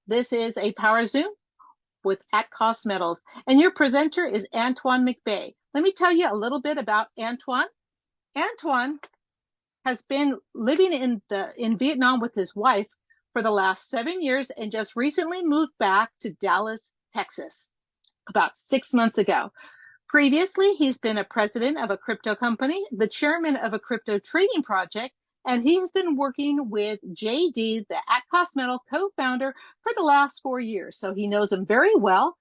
This is a Power Zoom with At Cost Metals, and your presenter is Antoine McBay. Let me tell you a little bit about Antoine. Antoine has been living in Vietnam with his wife for the last 7 years and just recently moved back to Dallas, Texas, about 6 months ago. Previously, he's been a president of a crypto company, the chairman of a crypto trading project, and he has been working with JD, the At Cost Metal co-founder, for the last 4 years. So he knows him very well.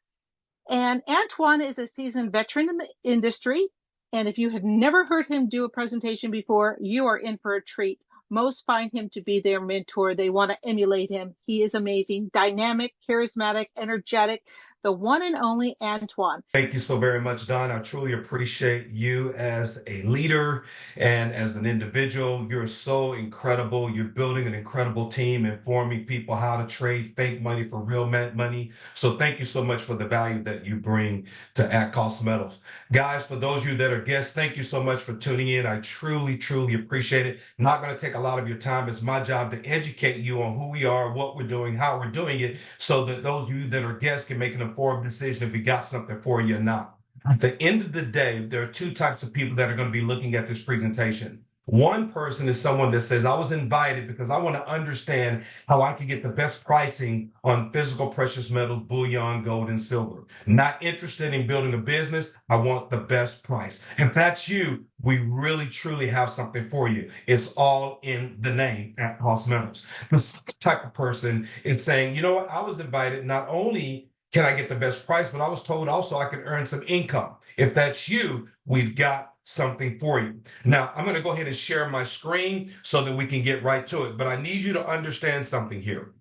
And Antoine is a seasoned veteran in the industry. And if you have never heard him do a presentation before, you are in for a treat. Most find him to be their mentor. They want to emulate him. He is amazing, dynamic, charismatic, energetic, the one and only Antoine. Thank you so very much, Don. I truly appreciate you as a leader and as an individual. You're so incredible. You're building an incredible team, informing people how to trade fake money for real money. So thank you so much for the value that you bring to At Cost Metals. Guys, for those of you that are guests, thank you so much for tuning in. I truly, truly appreciate it. I'm not going to take a lot of your time. It's my job to educate you on who we are, what we're doing, how we're doing it, so that those of you that are guests can make an informed decision if we got something for you or not. At the end of the day, there are two types of people that are going to be looking at this presentation. One person is someone that says, I was invited because I want to understand how I can get the best pricing on physical precious metals, bullion, gold, and silver. Not interested in building a business. I want the best price. If that's you, we really, truly have something for you. It's all in the name, At Cost Metals. The second type of person is saying, you know what? I was invited. Not only can I get the best price, but I was told also I can earn some income. If that's you, we've got something for you. Now, I'm going to go ahead and share my screen so that we can get right to it. But I need you to understand something here.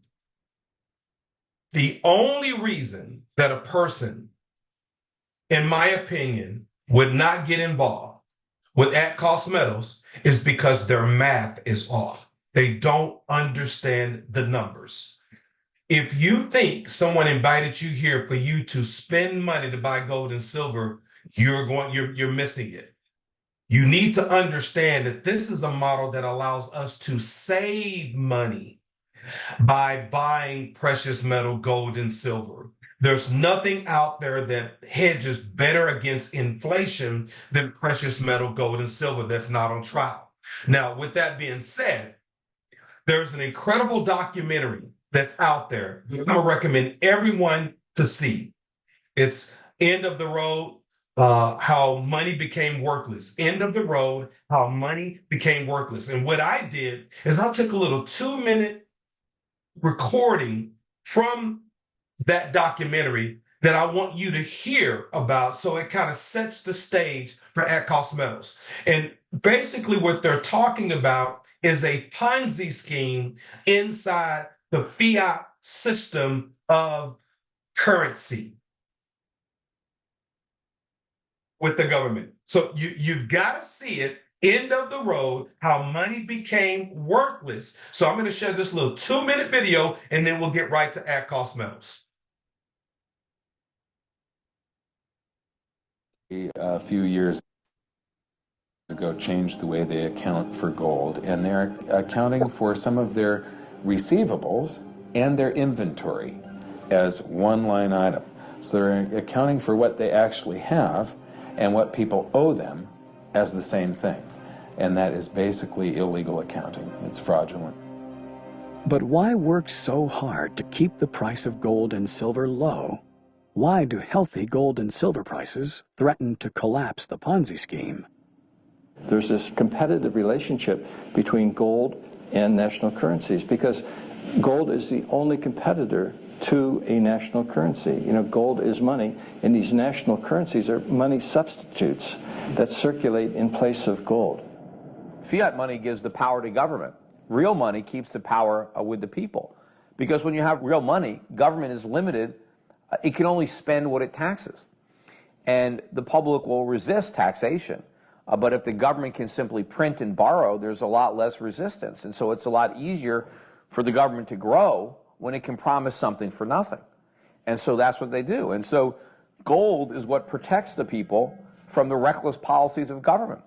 The only reason that a person, in my opinion, would not get involved with At Cost Metals is because their math is off. They don't understand the numbers. If you think someone invited you here for you to spend money to buy gold and silver, you're missing it. You need to understand that this is a model that allows us to save money by buying precious metal, gold, and silver. There's nothing out there that hedges better against inflation than precious metal, gold, and silver that's not on trial. Now, with that being said, there's an incredible documentary that's out there that I'm going to recommend everyone to see. It's End of the Road, How Money Became Worthless. End of the Road, How Money Became Worthless. And what I did is I took a little 2-minute recording from that documentary that I want you to hear about, so it kind of sets the stage for At Cost Metals. And basically what they're talking about is a Ponzi scheme inside the fiat system of currency with the government. So you've got to see it. End of the Road, How Money Became Worthless. So I'm going to share this little 2-minute video, and then we'll get right to At Cost Metals. A few years ago changed the way they account for gold, and they're accounting for some of their receivables and their inventory as one line item. So they're accounting for what they actually have and what people owe them as the same thing. And that is basically illegal accounting. It's fraudulent. But why work so hard to keep the price of gold and silver low? Why do healthy gold and silver prices threaten to collapse the Ponzi scheme? There's this competitive relationship between gold and national currencies because gold is the only competitor to a national currency. You know, gold is money, and these national currencies are money substitutes that circulate in place of gold. Fiat money gives the power to government. Real money keeps the power with the people. Because when you have real money, government is limited. It can only spend what it taxes. And the public will resist taxation. But if the government can simply print and borrow, there's a lot less resistance. And so it's a lot easier for the government to grow when it can promise something for nothing. And so that's what they do. And so gold is what protects the people from the reckless policies of government.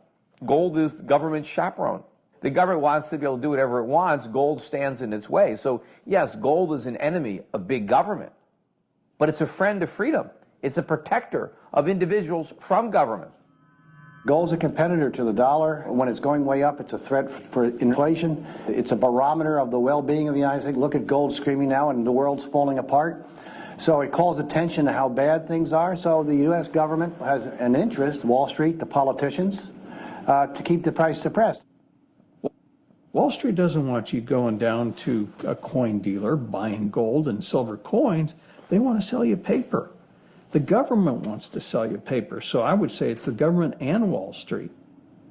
Gold is the government's chaperone. the government wants to be able to do whatever it wants, gold stands in its way. So yes, gold is an enemy of big government, but it's a friend of freedom. It's a protector of individuals from government. Gold's a competitor to the dollar. When it's going way up, it's a threat for inflation. It's a barometer of the well-being of the United States. Look at gold screaming now and the world's falling apart. So it calls attention to how bad things are. So the U.S. government has an interest, Wall Street, the politicians, to keep the price suppressed. Wall Street doesn't want you going down to a coin dealer buying gold and silver coins. They want to sell you paper. The government wants to sell you paper. So I would say it's the government and Wall Street.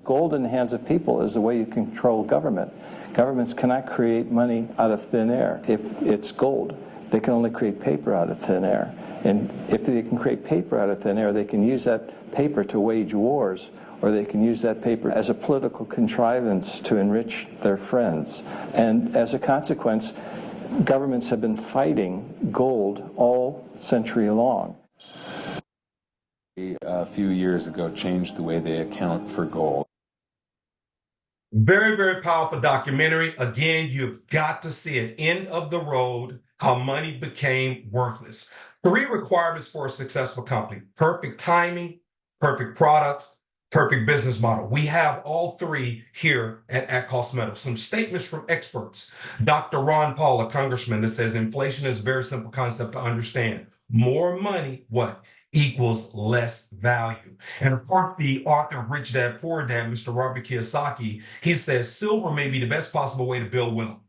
Gold in the hands of people is the way you control government. Governments cannot create money out of thin air. If it's gold, they can only create paper out of thin air. And if they can create paper out of thin air, they can use that paper to wage wars, or they can use that paper as a political contrivance to enrich their friends. And as a consequence, governments have been fighting gold all century long. A few years ago changed the way they account for gold. Very, very powerful documentary. Again, you've got to see it. End of the road, how money became worthless. 3 requirements for a successful company: perfect timing, perfect products, perfect business model. We have all 3 here at Cost Metals. Some statements from experts. Dr. Ron Paul, a congressman, that says inflation is a very simple concept to understand. More money, what? Equals less value. And of course, the author of Rich Dad, Poor Dad, Mr. Robert Kiyosaki, he says silver may be the best possible way to build wealth.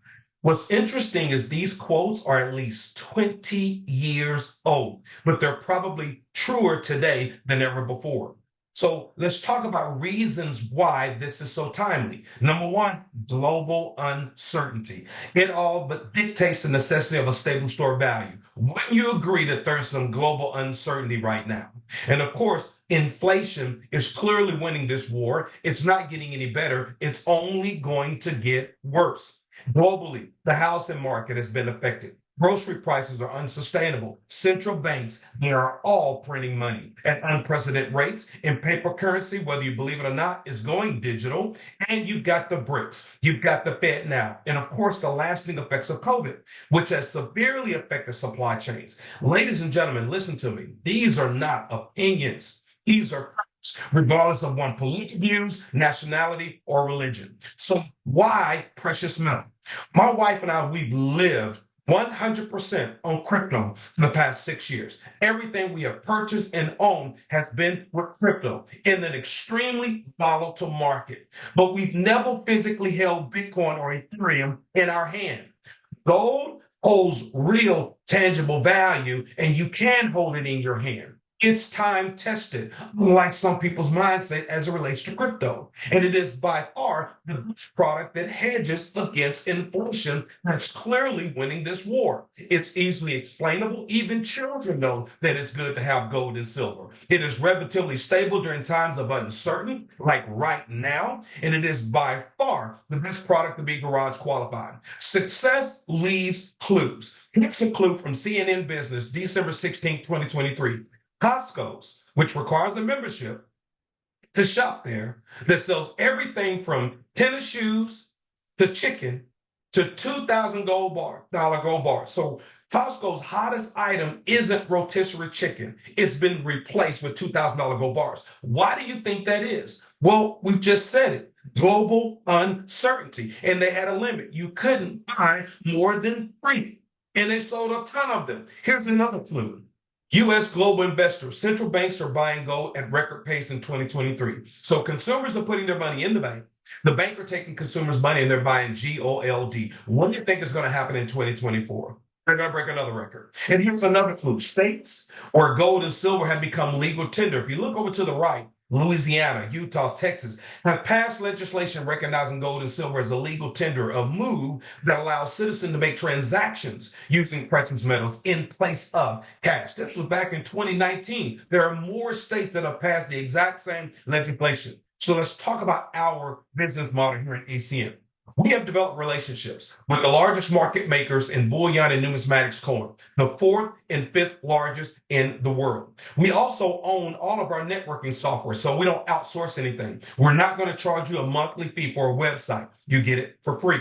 What's interesting is these quotes are at least 20 years old, but they're probably truer today than ever before. So let's talk about reasons why this is so timely. Number 1, global uncertainty. It all but dictates the necessity of a stable store of value. Wouldn't you agree that there's some global uncertainty right now? And of course, inflation is clearly winning this war. It's not getting any better. It's only going to get worse. Globally, the housing market has been affected. Grocery prices are unsustainable. Central banks, they are all printing money at unprecedented rates. In paper currency, whether you believe it or not, is going digital. And you've got the BRICS. You've got the Fed now. And of course, the lasting effects of COVID, which has severely affected supply chains. Ladies and gentlemen, listen to me. These are not opinions. These are facts, regardless of one's political views, nationality, or religion. So why precious metal? My wife and I, we've lived 100% on crypto for the past 6 years. Everything we have purchased and owned has been with crypto in an extremely volatile market. But we've never physically held Bitcoin or Ethereum in our hand. Gold holds real tangible value, and you can hold it in your hand. It's time tested, unlike some people's mindset as it relates to crypto. And it is by far the best product that hedges against inflation that's clearly winning this war. It's easily explainable. Even children know that it's good to have gold and silver. It is relatively stable during times of uncertainty, like right now. And it is by far the best product to be garage qualified. Success leaves clues. Here's a clue from CNN Business, December 16, 2023. Costco's, which requires a membership to shop there, that sells everything from tennis shoes to chicken to $2,000 gold bars. So Costco's hottest item isn't rotisserie chicken. It's been replaced with $2,000 gold bars. Why do you think that is? Well, we've just said it. Global uncertainty. And they had a limit. You couldn't buy more than 3. And they sold a ton of them. Here's another clue. U.S. global investors, central banks are buying gold at record pace in 2023. So consumers are putting their money in the bank. The bank are taking consumers' money and they're buying GOLD. What do you think is going to happen in 2024? They're going to break another record. And here's another clue. States where gold and silver have become legal tender. If you look over to the right, Louisiana, Utah, Texas have passed legislation recognizing gold and silver as a legal tender, a move that allows citizens to make transactions using precious metals in place of cash. This was back in 2019. There are more states that have passed the exact same legislation. So let's talk about our business model here at ACM. We have developed relationships with the largest market makers in bullion and numismatics coin, the fourth and fifth largest in the world. We also own all of our networking software, so we don't outsource anything. We're not going to charge you a monthly fee for a website. You get it for free.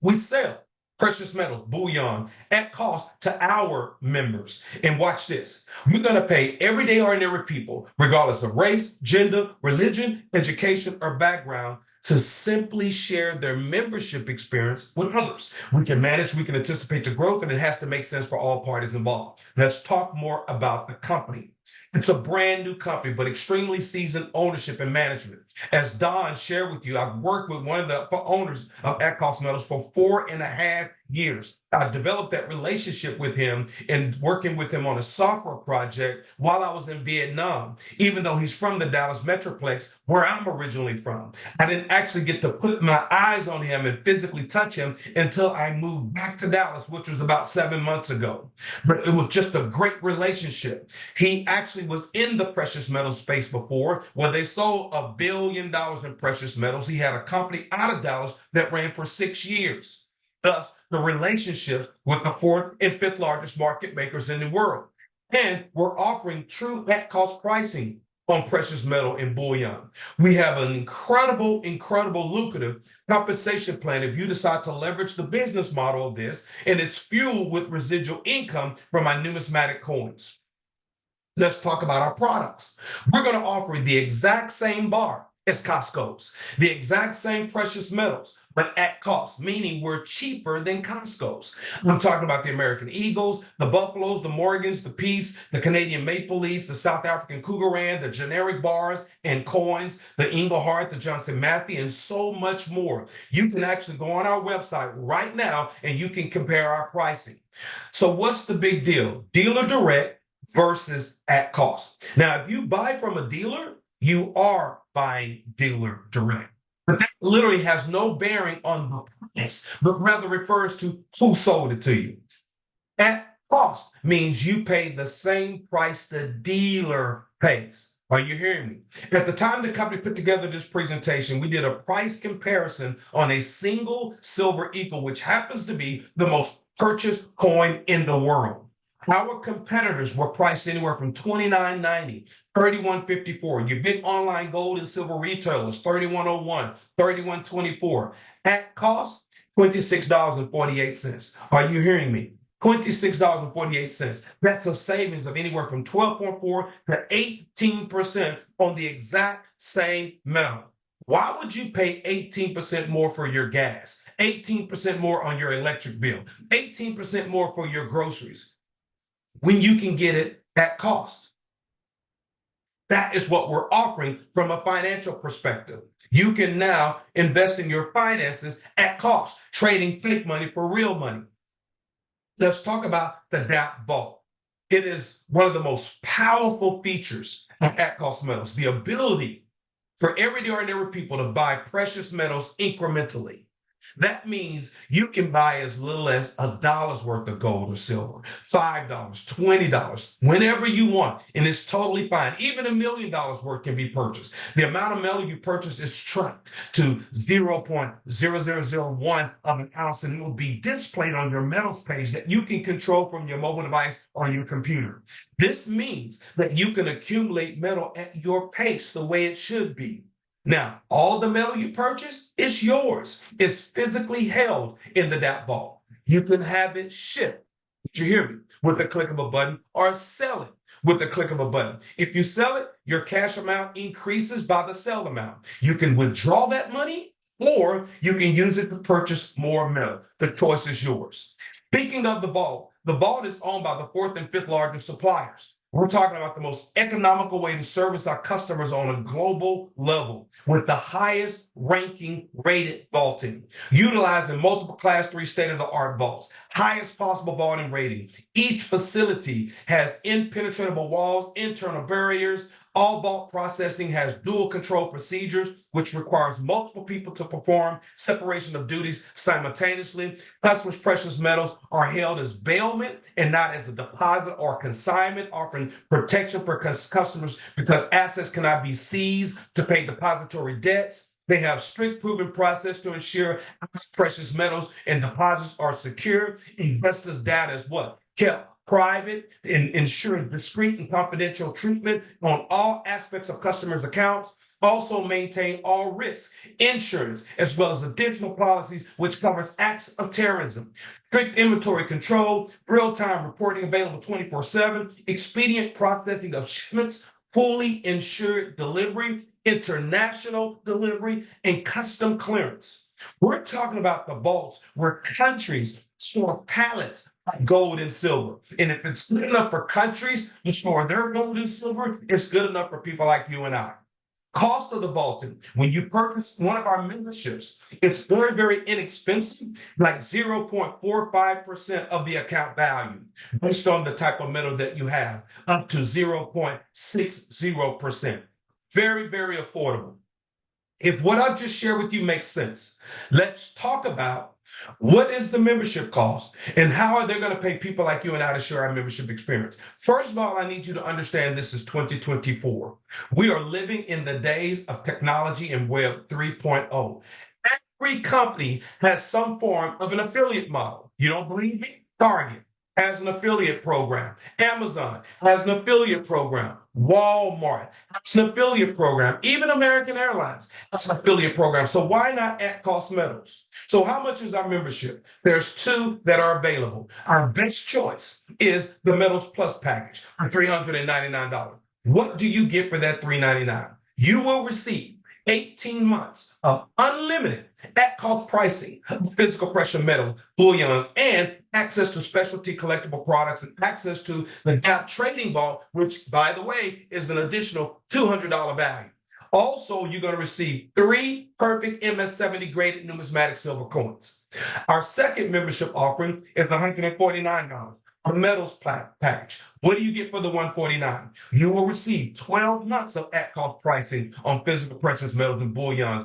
We sell precious metals, bullion, at cost to our members. And watch this. We're going to pay everyday ordinary people, regardless of race, gender, religion, education, or background, to simply share their membership experience with others. We can manage, we can anticipate the growth, and it has to make sense for all parties involved. Let's talk more about the company. It's a brand new company, but extremely seasoned ownership and management. As Don shared with you, I've worked with one of the owners of At Cost Metals for 4.5 years. I developed that relationship with him and working with him on a software project while I was in Vietnam, even though he's from the Dallas Metroplex, where I'm originally from. I didn't actually get to put my eyes on him and physically touch him until I moved back to Dallas, which was about 7 months ago. But it was just a great relationship. He actually was in the precious metal space before, where they sold $1 billion in precious metals. He had a company out of Dallas that ran for 6 years. Thus, the relationship with the fourth and fifth largest market makers in the world. And we're offering true at-cost pricing on precious metal and bullion. We have an incredible lucrative compensation plan if you decide to leverage the business model of this, and it's fueled with residual income from our numismatic coins. Let's talk about our products. We're going to offer the exact same bar as Costco's, the exact same precious metals, but at cost, meaning we're cheaper than Costco's. I'm talking about the American Eagles, the Buffaloes, the Morgans, the Peace, the Canadian Maple Leafs, the South African Cougaran, the generic bars and coins, the Engelhart, the Johnson Matthey, and so much more. You can actually go on our website right now and you can compare our pricing. So what's the big deal? Dealer direct versus at cost. Now, if you buy from a dealer, you are buying dealer direct. But that literally has no bearing on the price, but rather refers to who sold it to you. At cost means you pay the same price the dealer pays. Are you hearing me? At the time the company put together this presentation, we did a price comparison on a single silver eagle, which happens to be the most purchased coin in the world. Our competitors were priced anywhere from $29.90, $31.54. Your big online gold and silver retailers, $31.01, $31.24. At cost, $26.48. Are you hearing me? $26.48. That's a savings of anywhere from 12.4 to 18% on the exact same metal. Why would you pay 18% more for your gas, 18% more on your electric bill, 18% more for your groceries, when you can get it at cost? That is what we're offering from a financial perspective. You can now invest in your finances at cost, trading fake money for real money. Let's talk about the DAP Vault. It is one of the most powerful features of at cost metals, the ability for everyday ordinary people to buy precious metals incrementally. That means you can buy as little as $1 worth of gold or silver, $5, $20, whenever you want, and it's totally fine. Even $1 million worth can be purchased. The amount of metal you purchase is tracked to 0.0001 of an ounce, and it will be displayed on your metals page that you can control from your mobile device or your computer. This means that you can accumulate metal at your pace the way it should be. Now, all the metal you purchase is yours. It's physically held in the DAP Vault. You can have it shipped, did you hear me, with the click of a button, or sell it with the click of a button. If you sell it, your cash amount increases by the sell amount. You can withdraw that money, or you can use it to purchase more metal. The choice is yours. Speaking of the vault is owned by the fourth and fifth largest suppliers. We're talking about the most economical way to service our customers on a global level with the highest ranking rated vaulting, utilizing multiple class 3 state-of-the-art vaults, highest possible vaulting rating. Each facility has impenetrable walls, internal barriers. All vault processing has dual control procedures, which requires multiple people to perform separation of duties simultaneously. Customers' precious metals are held as bailment and not as a deposit or consignment, offering protection for customers because assets cannot be seized to pay depository debts. They have strict proven process to ensure precious metals and deposits are secure. Investors' data is what? Kept private and ensuring discreet and confidential treatment on all aspects of customers' accounts. Also maintain all risk, insurance, as well as additional policies which covers acts of terrorism. Strict inventory control, real-time reporting available 24/7, expedient processing of shipments, fully insured delivery, international delivery, and custom clearance. We're talking about the vaults where countries store pallets of gold and silver. And if it's good enough for countries to store their gold and silver, it's good enough for people like you and I. Cost of the vaulting. When you purchase one of our memberships, it's very, very inexpensive, like 0.45% of the account value, based on the type of metal that you have, up to 0.60%. Very, very affordable. If what I've just shared with you makes sense, let's talk about what is the membership cost and how are they going to pay people like you and I to share our membership experience. First of all, I need you to understand this is 2024. We are living in the days of technology and Web 3.0. Every company has some form of an affiliate model. You don't believe me? Target has an affiliate program. Amazon has an affiliate program. Walmart has an affiliate program. Even American Airlines has an affiliate program. So why not at cost metals? So how much is our membership? There's two that are available. Our best choice is the Metals Plus package for $399. What do you get for that $399? You will receive 18 months of unlimited at-cost pricing of physical precious metal, bullions, and access to specialty collectible products and access to the DAP trading vault, which, by the way, is an additional $200 value. Also, you're going to receive 3 perfect MS-70 graded numismatic silver coins. Our second membership offering is $149. A metals package. What do you get for the $149? You will receive 12 months of at-cost pricing on physical precious metals and bullions,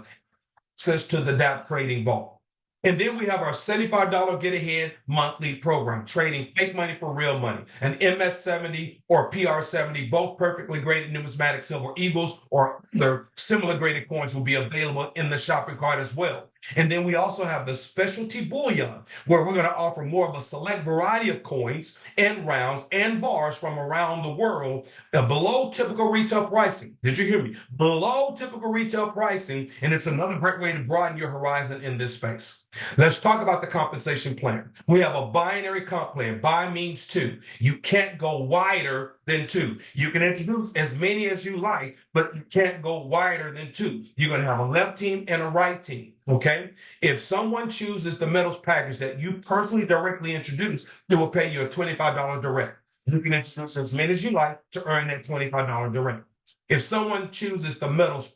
access to the DAP trading vault. And then we have our $75 get ahead monthly program, trading fake money for real money. An MS-70 or PR-70, both perfectly graded numismatic silver eagles or other similar graded coins will be available in the shopping cart as well. And then we also have the specialty bullion, where we're going to offer more of a select variety of coins and rounds and bars from around the world below typical retail pricing. Did you hear me? Below typical retail pricing, and it's another great way to broaden your horizon in this space. Let's talk about the compensation plan. We have a binary comp plan. Bi means 2. You can't go wider than 2. You can introduce as many as you like, but you can't go wider than 2. You're going to have a left team and a right team. Okay? If someone chooses the metals package that you personally directly introduce, they will pay you a $25 direct. You can introduce as many as you like to earn that $25 direct. If someone chooses the metals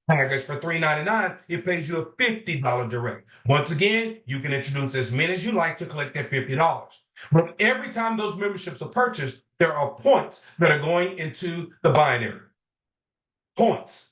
package for $399, it pays you a $50 direct. Once again, you can introduce as many as you like to collect that $50. But every time those memberships are purchased, there are points that are going into the binary. Points.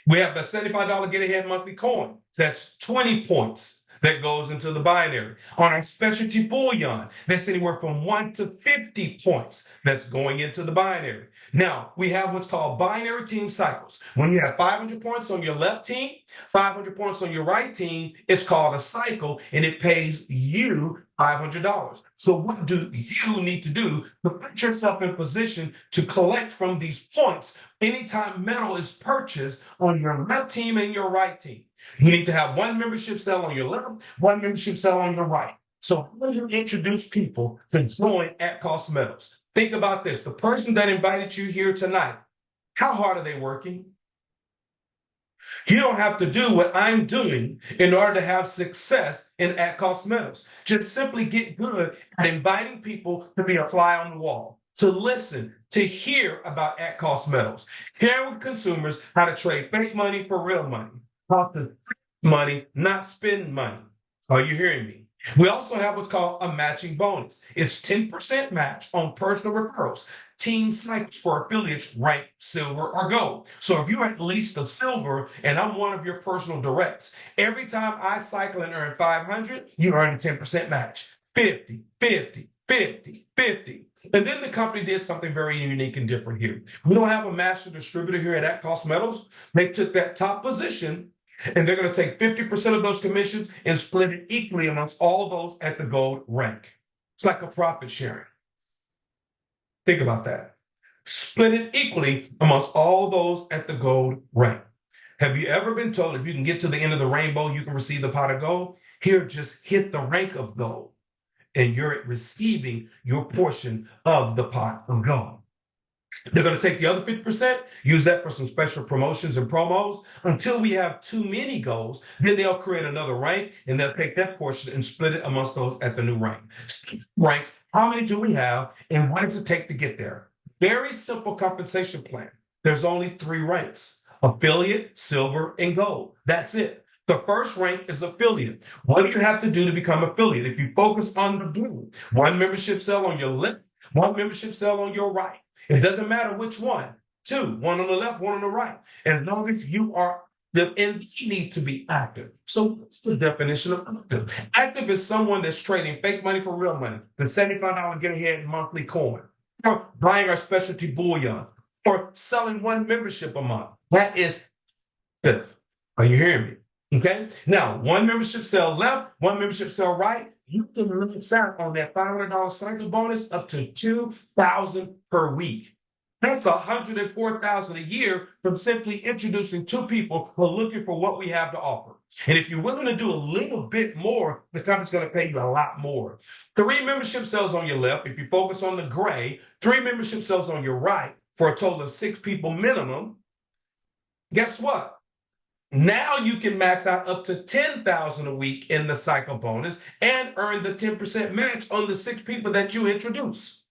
We have the $75 get ahead monthly coin. That's 20 points that goes into the binary. On our specialty bullion, that's anywhere from 1 to 50 points that's going into the binary. Now, we have what's called binary team cycles. When you have 500 points on your left team, 500 points on your right team, it's called a cycle, and it pays you $500. So what do you need to do to put yourself in position to collect from these points anytime metal is purchased on your left team and your right team? You need to have one membership cell on your left, one membership cell on your right. So how do you introduce people to join at cost metals? Think about this. The person that invited you here tonight, how hard are they working? You don't have to do what I'm doing in order to have success in at cost metals. Just simply get good at inviting people to be a fly on the wall, to listen, to hear about at cost metals, share with consumers how to trade fake money for real money, how to money, not spend money. Are you hearing me? We also have what's called a matching bonus. It's 10% match on personal referrals. Team cycles for affiliates rank silver or gold. So if you're at least a silver and I'm one of your personal directs, every time I cycle and earn 500, you earn a 10% match. 50, 50, 50, 50. And then the company did something very unique and different here. We don't have a master distributor here at Cost Metals. They took that top position and they're going to take 50% of those commissions and split it equally amongst all those at the gold rank. It's like a profit sharing. Think about that. Split it equally amongst all those at the gold rank. Have you ever been told if you can get to the end of the rainbow, you can receive the pot of gold? Here, just hit the rank of gold, and you're receiving your portion of the pot of gold. They're going to take the other 50%, use that for some special promotions and promos. Until we have too many goals, then they'll create another rank, and they'll take that portion and split it amongst those at the new rank. Ranks, how many do we have, and what does it take to get there? Very simple compensation plan. There's only 3 ranks: affiliate, silver, and gold. That's it. The first rank is affiliate. What do you have to do to become affiliate? If you focus on the blue, 1 membership cell on your left, 1 membership cell on your right. It doesn't matter which one. 2, 1 on the left, 1 on the right. As long as you are, and you need to be active. So what's the definition of active? Active is someone that's trading fake money for real money. The $75 get ahead monthly coin, or buying our specialty bullion, or selling 1 membership a month. That is active. Are you hearing me? Okay. Now, 1 membership cell left, 1 membership cell right. You can max out on that $500 cycle bonus up to $2,000 per week. That's $104,000 a year from simply introducing 2 people who are looking for what we have to offer. And if you're willing to do a little bit more, the company's going to pay you a lot more. 3 membership cells on your left. If you focus on the gray, 3 membership cells on your right for a total of 6 people minimum. Guess what? Now you can max out up to $10,000 a week in the cycle bonus and earn the 10% match on the 6 people that you introduce.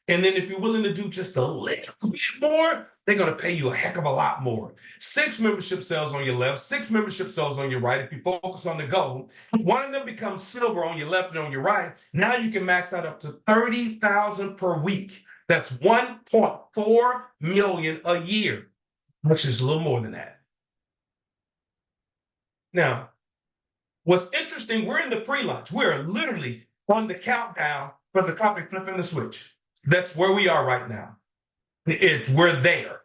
And then if you're willing to do just a little bit more, they're going to pay you a heck of a lot more. 6 membership cells on your left, 6 membership cells on your right. If you focus on the gold, 1 of them becomes silver on your left and on your right. Now you can max out up to $30,000 per week. That's $1.4 million a year, which is a little more than that. Now, what's interesting, we're in the pre-launch. We're literally on the countdown for the company flipping the switch. That's where we are right now. We're there,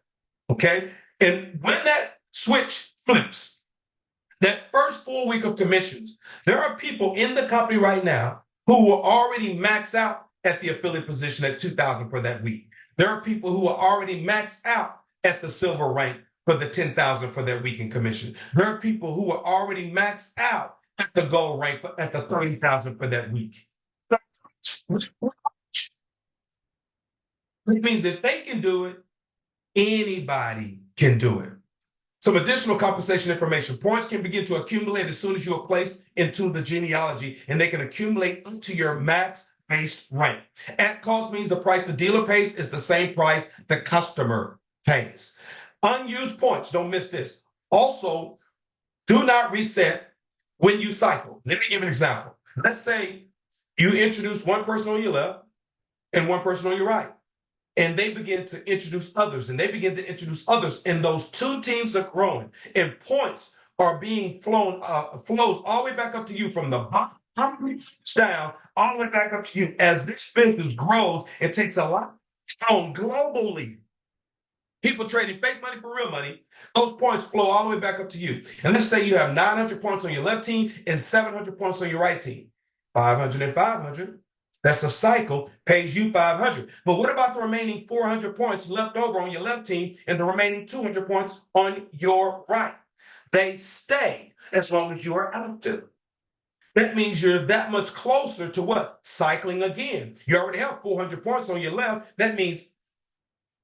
okay? And when that switch flips, that first full week of commissions, there are people in the company right now who will already max out at the affiliate position at $2,000 for that week. There are people who are already maxed out at the silver rank for the $10,000 for that week in commission. There are people who are already maxed out at the gold rank at the $30,000 for that week. Which means if they can do it, anybody can do it. Some additional compensation information. Points can begin to accumulate as soon as you are placed into the genealogy, and they can accumulate up to your max-based rank. At cost means the price the dealer pays is the same price the customer pays. Unused points, don't miss this. Also, do not reset when you cycle. Let me give an example. Let's say you introduce 1 person on your left and 1 person on your right, and they begin to introduce others, and they begin to introduce others, and those 2 teams are growing, and points are being flows all the way back up to you from the bottom down, all the way back up to you as this business grows. It takes a lot of globally. People trading fake money for real money, those points flow all the way back up to you. And let's say you have 900 points on your left team and 700 points on your right team. 500 and 500. That's a cycle, pays you 500. But what about the remaining 400 points left over on your left team and the remaining 200 points on your right? They stay as long as you are active. That means you're that much closer to what? Cycling again. You already have 400 points on your left. That means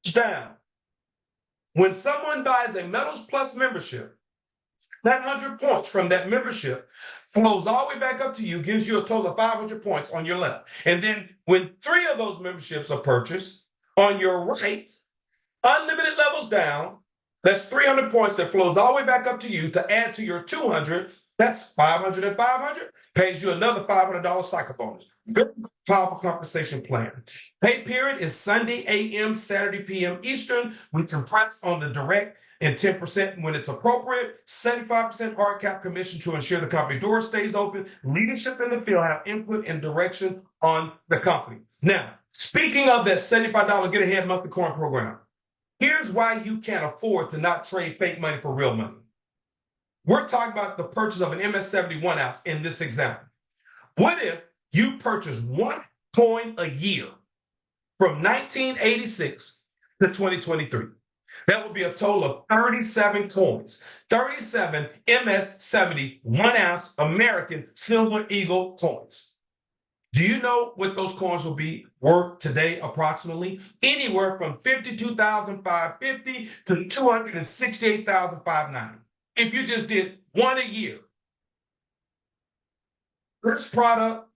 it's down. When someone buys a Metals Plus membership, that 100 points from that membership flows all the way back up to you, gives you a total of 500 points on your left. And then when 3 of those memberships are purchased on your right, unlimited levels down, that's 300 points that flows all the way back up to you to add to your 200. That's 500 and 500, pays you another $500 cycle bonus. Very powerful compensation plan. Pay period is Sunday a.m., Saturday p.m. Eastern. We compress on the direct and 10% when it's appropriate, 75% hard cap commission to ensure the company door stays open. Leadership in the field have input and direction on the company. Now, speaking of that $75 get ahead monthly coin program, here's why you can't afford to not trade fake money for real money. We're talking about the purchase of an MS-70 1 ounce in this example. What if you purchase one coin a year from 1986 to 2023? That would be a total of 37 coins, 37 MS-70 1 ounce American Silver Eagle coins. Do you know what those coins will be worth today approximately? Anywhere from $52,550 to $268,590. If you just did one a year. This product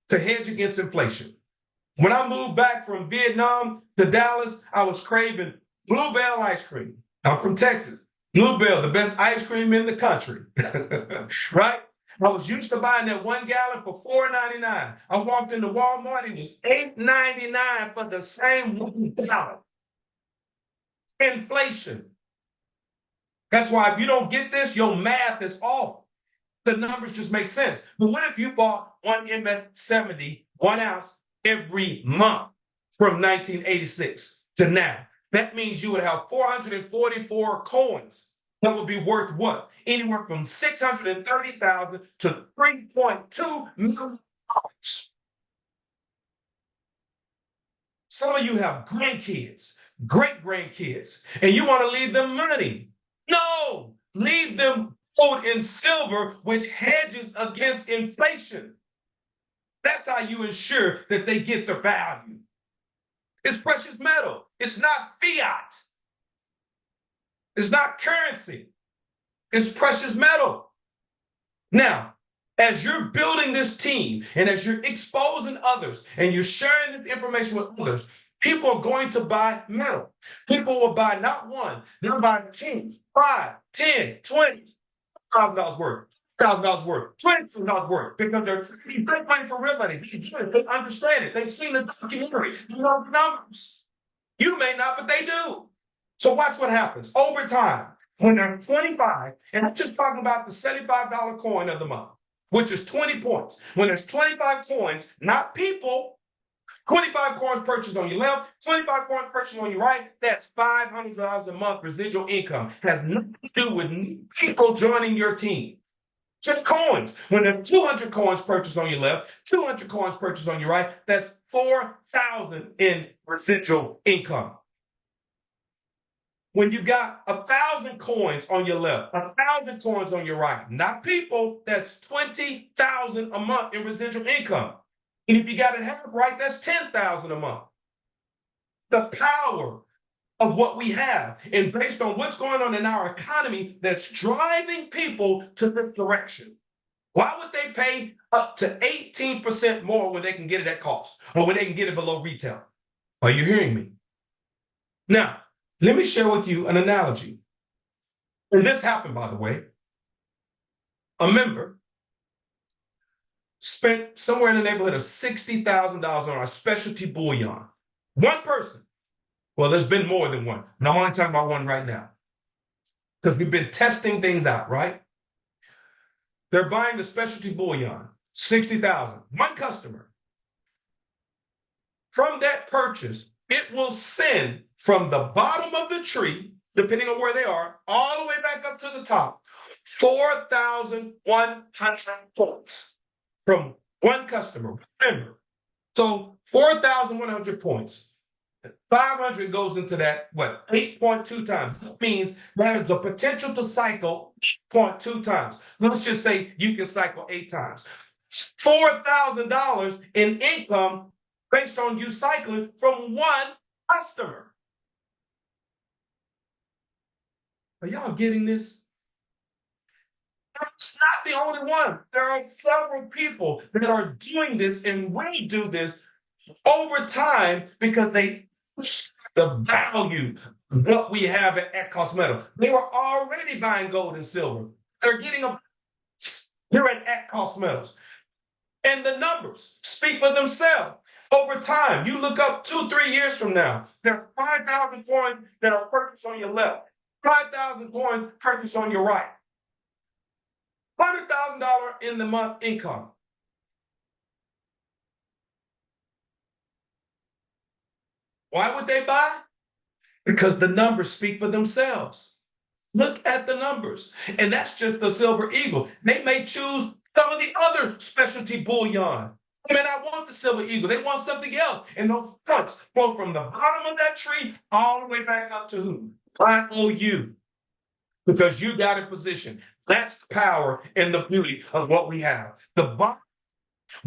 to hedge against inflation. When I moved back from Vietnam to Dallas, I was craving Bluebell ice cream. I'm from Texas. Bluebell, the best ice cream in the country. Right? I was used to buying that 1 gallon for $4.99. I walked into Walmart, it was $8.99 for the same 1 gallon. Inflation. That's why if you don't get this, your math is off. The numbers just make sense. But what if you bought one MS-70 1 ounce every month from 1986 to now? That means you would have 444 coins that would be worth what? Anywhere from $630,000 to $3.2 million. Some of you have grandkids, great grandkids, and you want to leave them money. No, leave them gold and silver, which hedges against inflation. That's how you ensure that they get their value. It's precious metal. It's not fiat. It's not currency. It's precious metal. Now, as you're building this team and as you're exposing others and you're sharing this information with others, people are going to buy metal. People will buy not one, they'll buy 10, 5, 10, 20, $1,000 worth, $1,000 worth, $22 worth, because they're money for real money. They understand it. They've seen the documentary. You know the numbers. You may not, but they do. So watch what happens over time. When they're 25, and I'm just talking about the $75 coin of the month, which is 20 points. When there's 25 coins, not people, 25 coins purchased on your left, 25 coins purchased on your right, that's $500 a month residual income. It has nothing to do with people joining your team. Just coins. When there's 200 coins purchased on your left, 200 coins purchased on your right, that's $4,000 in residual income. When you got 1,000 coins on your left, 1,000 coins on your right, not people, that's $20,000 a month in residual income. And if you got it half right, that's $10,000 a month. The power of what we have, and based on what's going on in our economy, that's driving people to this direction. Why would they pay up to 18% more when they can get it at cost, or when they can get it below retail? Are you hearing me? Now, let me share with you an analogy. And this happened, by the way. A member spent somewhere in the neighborhood of $60,000 on our specialty bullion. One person. Well, there's been more than one. And I'm only talking about one right now. Because we've been testing things out, right? They're buying the specialty bullion, $60,000. One customer. From that purchase, it will send from the bottom of the tree, depending on where they are, all the way back up to the top, 4,100 points from one customer. Remember, so 4,100 points. 500 goes into that, 8.2 times. That means there's a potential to cycle 0.2 times. Let's just say you can cycle 8 times. $4,000 in income based on you cycling from one customer. Are y'all getting this? It's not the only one. There are several people that are doing this, and we do this over time because they push the value of what we have at Cost Metal. They were already buying gold and silver. They're getting a here at Cost Metals. And the numbers speak for themselves. Over time, you look up 2-3 years from now, there are 5,000 coins that are purchased on your left, 5,000 coin purchase on your right. $100,000 in the month income. Why would they buy? Because the numbers speak for themselves. Look at the numbers. And that's just the Silver Eagle. They may choose some of the other specialty bullion. They may not want the Silver Eagle. They want something else. And those cuts flow from the bottom of that tree all the way back up to who? IOU. Because you got in position. That's the power and the beauty of what we have. The bottom.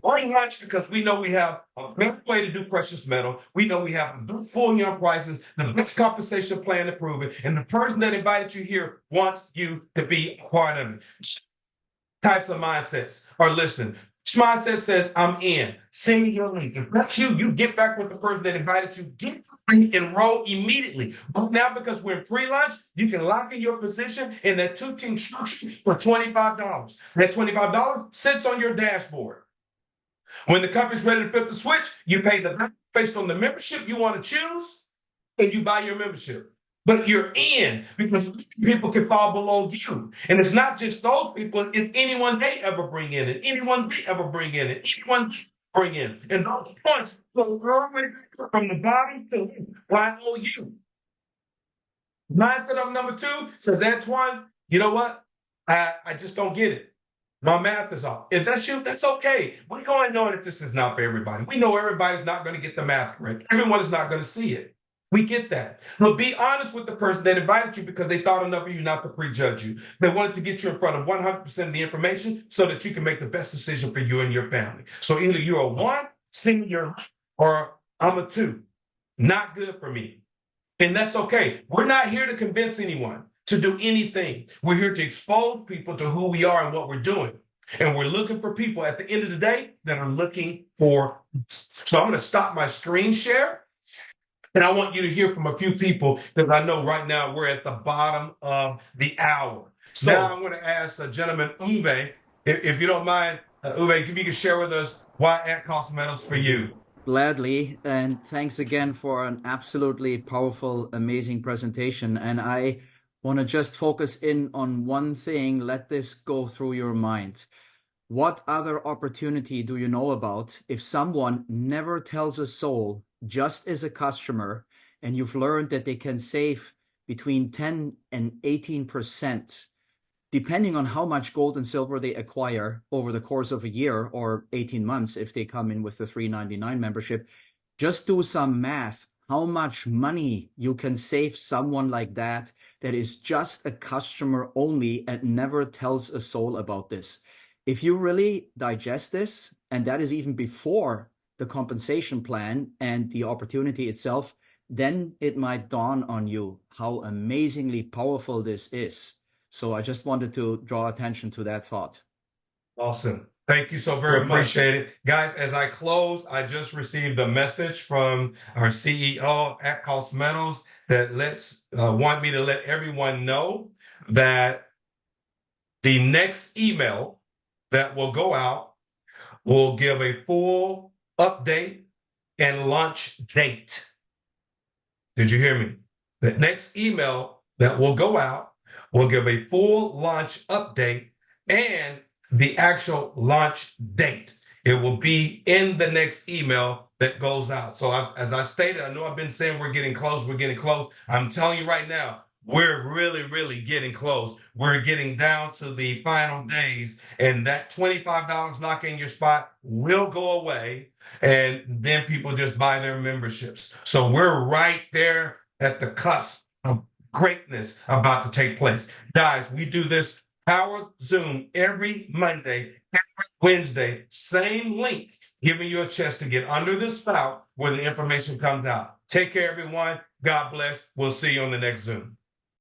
We're lunch because we know we have a better way to do precious metal. We know we have full young prices, the best compensation plan to prove it, and the person that invited you here wants you to be a part of it. Types of mindsets are listening. Which mindset says, I'm in. Send me your link. If that's you, you get back with the person that invited you. Get enroll immediately. But now, because we're in pre-launch, you can lock in your position in that 2-team structure for $25. That $25 sits on your dashboard. When the company's ready to flip the switch, you pay the based on the membership you want to choose, and you buy your membership. But you're in because people can fall below you. And it's not just those people, it's anyone they ever bring in, and anyone they ever bring in, and anyone they bring in. And those points go all the way back from the bottom to YOU. Mindset of number 2 says, Antoine, you know what? I just don't get it. My math is off. If that's you, that's okay. We go and know that this is not for everybody. We know everybody's not going to get the math correct. Everyone is not going to see it. We get that. But be honest with the person that invited you because they thought enough of you not to prejudge you. They wanted to get you in front of 100% of the information so that you can make the best decision for you and your family. So either you're a 1, senior, or I'm a 2. Not good for me. And that's okay. We're not here to convince anyone to do anything. We're here to expose people to who we are and what we're doing. And we're looking for people at the end of the day that are looking for. So I'm going to stop my screen share. And I want you to hear from a few people because I know right now we're at the bottom of the hour. So now I'm going to ask gentleman Uehle, if you don't mind, Uehle, if you can share with us why at-cost metals for you. Gladly, and thanks again for an absolutely powerful, amazing presentation. And I want to just focus in on one thing. Let this go through your mind. What other opportunity do you know about if someone never tells a soul, just as a customer, and you've learned that they can save between 10 and 18%, depending on how much gold and silver they acquire over the course of a year or 18 months if they come in with the $3.99 membership. Just do some math. How much money you can save someone like that is just a customer only and never tells a soul about this. If you really digest this, and that is even before the compensation plan and the opportunity itself, then it might dawn on you how amazingly powerful this is. So I just wanted to draw attention to that thought. Awesome. Thank you so very much. Appreciate it. Guys, as I close, I just received a message from our CEO at Cost Metals that want me to let everyone know that the next email that will go out will give a full update and launch date. Did you hear me? The next email that will go out will give a full launch update and the actual launch date. It will be in the next email that goes out. So as I stated, I know I've been saying we're getting close. I'm telling you right now, we're really, really getting close. We're getting down to the final days, and that $25 lock in your spot will go away, and then people just buy their memberships. So we're right there at the cusp of greatness about to take place. Guys, we do this Power Zoom every Monday, every Wednesday, same link, giving you a chance to get under the spout where the information comes out. Take care, everyone. God bless. We'll see you on the next Zoom.